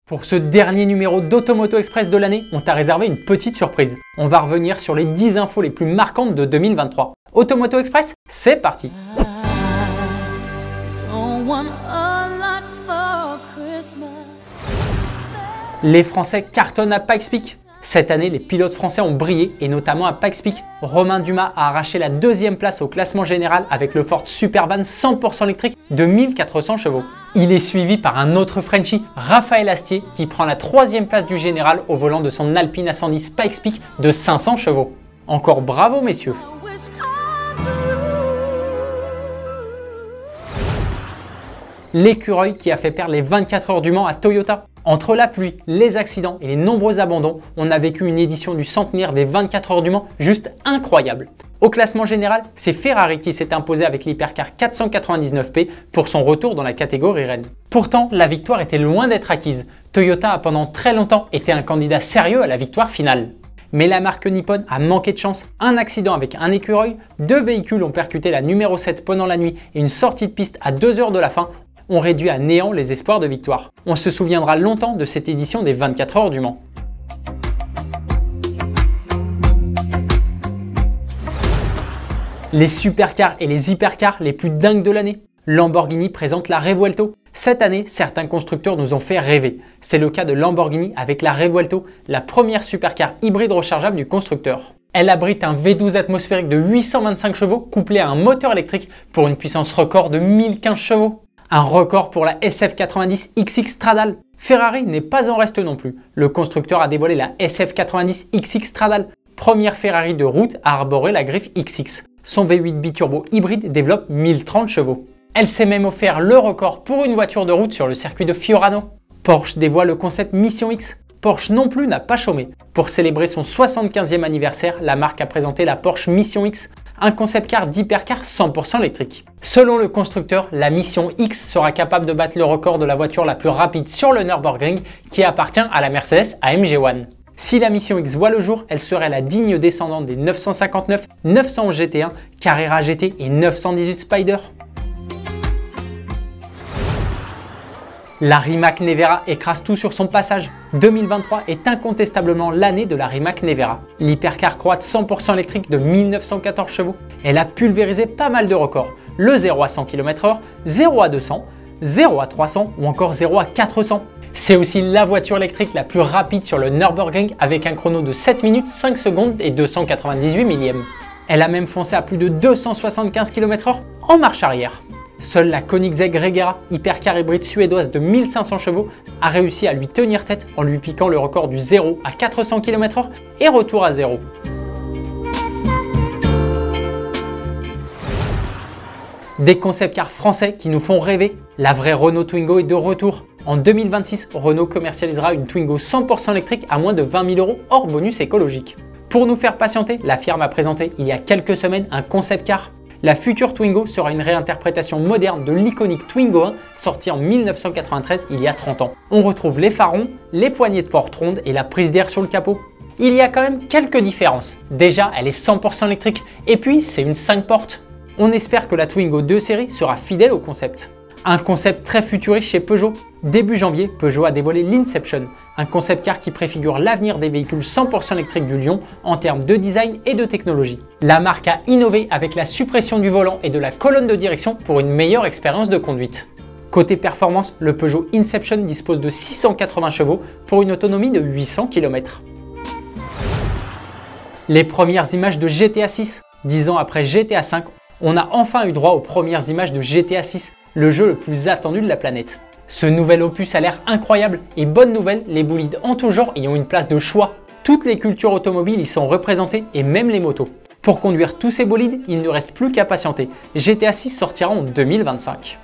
Pour ce dernier numéro d'Automoto Express de l'année, on t'a réservé une petite surprise. On va revenir sur les 10 infos les plus marquantes de 2023. Automoto Express, c'est parti! Les Français cartonnent à Pikes Peak. Cette année, les pilotes français ont brillé, et notamment à Pikes Peak. Romain Dumas a arraché la deuxième place au classement général avec le Ford Supervan 100% électrique de 1400 chevaux. Il est suivi par un autre Frenchie, Raphaël Astier, qui prend la troisième place du général au volant de son Alpine A110 Pikes Peak de 500 chevaux. Encore bravo messieurs! L'écureuil qui a fait perdre les 24 heures du Mans à Toyota. Entre la pluie, les accidents et les nombreux abandons, on a vécu une édition du centenaire des 24 heures du Mans juste incroyable. Au classement général, c'est Ferrari qui s'est imposé avec l'Hypercar 499P pour son retour dans la catégorie reine. Pourtant, la victoire était loin d'être acquise. Toyota a pendant très longtemps été un candidat sérieux à la victoire finale. Mais la marque nippone a manqué de chance. Un accident avec un écureuil, deux véhicules ont percuté la numéro 7 pendant la nuit et une sortie de piste à 2 heures de la fin ont réduit à néant les espoirs de victoire. On se souviendra longtemps de cette édition des 24 heures du Mans. Les supercars et les hypercars les plus dingues de l'année. Lamborghini présente la Revuelto. Cette année, certains constructeurs nous ont fait rêver. C'est le cas de Lamborghini avec la Revuelto, la première supercar hybride rechargeable du constructeur. Elle abrite un V12 atmosphérique de 825 chevaux couplé à un moteur électrique pour une puissance record de 1015 chevaux. Un record pour la SF90 XX Stradale. Ferrari n'est pas en reste non plus. Le constructeur a dévoilé la SF90 XX Stradale, première Ferrari de route à arborer la griffe XX. Son V8 biturbo hybride développe 1030 chevaux. Elle s'est même offert le record pour une voiture de route sur le circuit de Fiorano. Porsche dévoile le concept Mission X. Porsche non plus n'a pas chômé. Pour célébrer son 75e anniversaire, la marque a présenté la Porsche Mission X, un concept car d'hypercar 100% électrique. Selon le constructeur, la Mission X sera capable de battre le record de la voiture la plus rapide sur le Nürburgring qui appartient à la Mercedes AMG One. Si la Mission X voit le jour, elle serait la digne descendante des 959, 911 GT1, Carrera GT et 918 Spider. La Rimac Nevera écrase tout sur son passage. 2023 est incontestablement l'année de la Rimac Nevera. L'hypercar croate 100% électrique de 1914 chevaux. Elle a pulvérisé pas mal de records. Le 0 à 100 km/h, 0 à 200, 0 à 300 ou encore 0 à 400. C'est aussi la voiture électrique la plus rapide sur le Nürburgring avec un chrono de 7 minutes 5 secondes et 298 millièmes. Elle a même foncé à plus de 275 km/h en marche arrière. Seule la Koenigsegg Regera, hypercar hybride suédoise de 1500 chevaux, a réussi à lui tenir tête en lui piquant le record du 0 à 400 km/h et retour à 0. Des concept cars français qui nous font rêver. La vraie Renault Twingo est de retour. En 2026, Renault commercialisera une Twingo 100% électrique à moins de 20 000 € hors bonus écologique. Pour nous faire patienter, la firme a présenté il y a quelques semaines un concept car. La future Twingo sera une réinterprétation moderne de l'iconique Twingo 1 sortie en 1993 il y a 30 ans. On retrouve les phares, les poignées de porte rondes et la prise d'air sur le capot. Il y a quand même quelques différences. Déjà, elle est 100% électrique et puis c'est une 5 portes. On espère que la Twingo 2 série sera fidèle au concept. Un concept très futuriste chez Peugeot. Début janvier, Peugeot a dévoilé l'Inception, un concept car qui préfigure l'avenir des véhicules 100% électriques du Lion en termes de design et de technologie. La marque a innové avec la suppression du volant et de la colonne de direction pour une meilleure expérience de conduite. Côté performance, le Peugeot Inception dispose de 680 chevaux pour une autonomie de 800 km. Les premières images de GTA 6. 10 ans après GTA 5, on a enfin eu droit aux premières images de GTA 6, le jeu le plus attendu de la planète. Ce nouvel opus a l'air incroyable et bonne nouvelle, les bolides en tout genre y ont une place de choix. Toutes les cultures automobiles y sont représentées et même les motos. Pour conduire tous ces bolides, il ne reste plus qu'à patienter. GTA 6 sortira en 2025.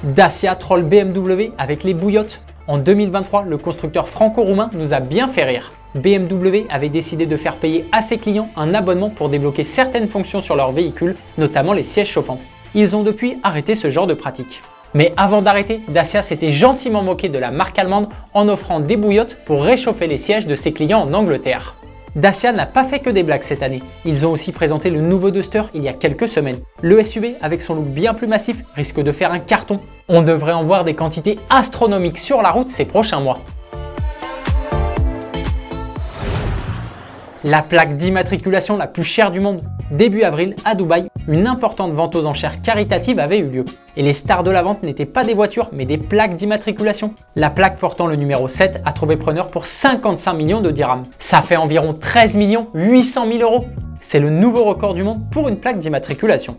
Dacia troll BMW avec les bouillottes. En 2023, le constructeur franco-roumain nous a bien fait rire. BMW avait décidé de faire payer à ses clients un abonnement pour débloquer certaines fonctions sur leur véhicule, notamment les sièges chauffants. Ils ont depuis arrêté ce genre de pratique. Mais avant d'arrêter, Dacia s'était gentiment moqué de la marque allemande en offrant des bouillottes pour réchauffer les sièges de ses clients en Angleterre. Dacia n'a pas fait que des blagues cette année. Ils ont aussi présenté le nouveau Duster il y a quelques semaines. Le SUV, avec son look bien plus massif, risque de faire un carton. On devrait en voir des quantités astronomiques sur la route ces prochains mois. La plaque d'immatriculation la plus chère du monde. Début avril, à Dubaï, une importante vente aux enchères caritative avait eu lieu. Et les stars de la vente n'étaient pas des voitures, mais des plaques d'immatriculation. La plaque portant le numéro 7 a trouvé preneur pour 55 millions de dirhams. Ça fait environ 13 800 000 euros. C'est le nouveau record du monde pour une plaque d'immatriculation.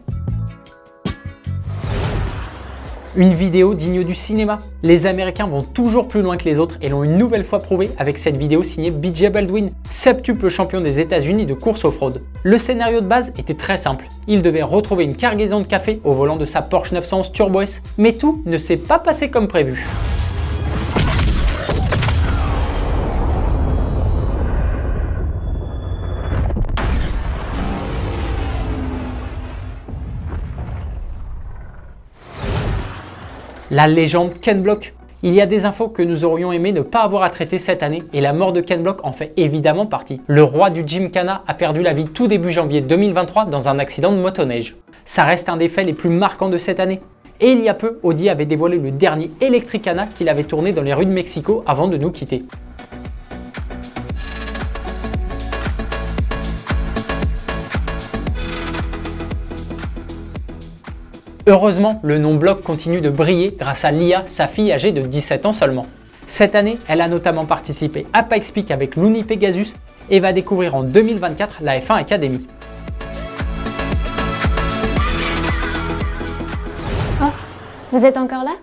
Une vidéo digne du cinéma. Les Américains vont toujours plus loin que les autres et l'ont une nouvelle fois prouvé avec cette vidéo signée BJ Baldwin, septuple champion des États-Unis de course off-road. Le scénario de base était très simple. Il devait retrouver une cargaison de café au volant de sa Porsche 911 Turbo S, mais tout ne s'est pas passé comme prévu. La légende Ken Block. Il y a des infos que nous aurions aimé ne pas avoir à traiter cette année et la mort de Ken Block en fait évidemment partie. Le roi du Gymkhana a perdu la vie tout début janvier 2023 dans un accident de motoneige. Ça reste un des faits les plus marquants de cette année. Et il y a peu, Audi avait dévoilé le dernier Electricana qu'il avait tourné dans les rues de Mexico avant de nous quitter. Heureusement, le nom Block continue de briller grâce à Lia, sa fille âgée de 17 ans seulement. Cette année, elle a notamment participé à Pikes Peak avec l'Uni Pegasus et va découvrir en 2024 la F1 Academy. Oh, vous êtes encore là?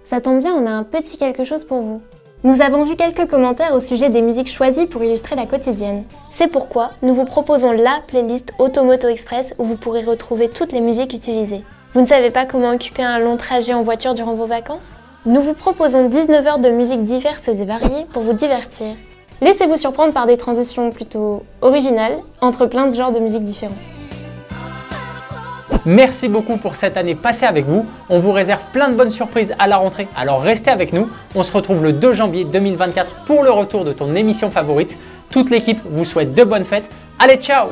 Ça tombe bien, on a un petit quelque chose pour vous. Nous avons vu quelques commentaires au sujet des musiques choisies pour illustrer la quotidienne. C'est pourquoi nous vous proposons la playlist Automoto Express où vous pourrez retrouver toutes les musiques utilisées. Vous ne savez pas comment occuper un long trajet en voiture durant vos vacances? Nous vous proposons 19 heures de musique diverses et variées pour vous divertir. Laissez-vous surprendre par des transitions plutôt originales entre plein de genres de musique différents. Merci beaucoup pour cette année passée avec vous. On vous réserve plein de bonnes surprises à la rentrée, alors restez avec nous. On se retrouve le 2 janvier 2024 pour le retour de ton émission favorite. Toute l'équipe vous souhaite de bonnes fêtes. Allez, ciao!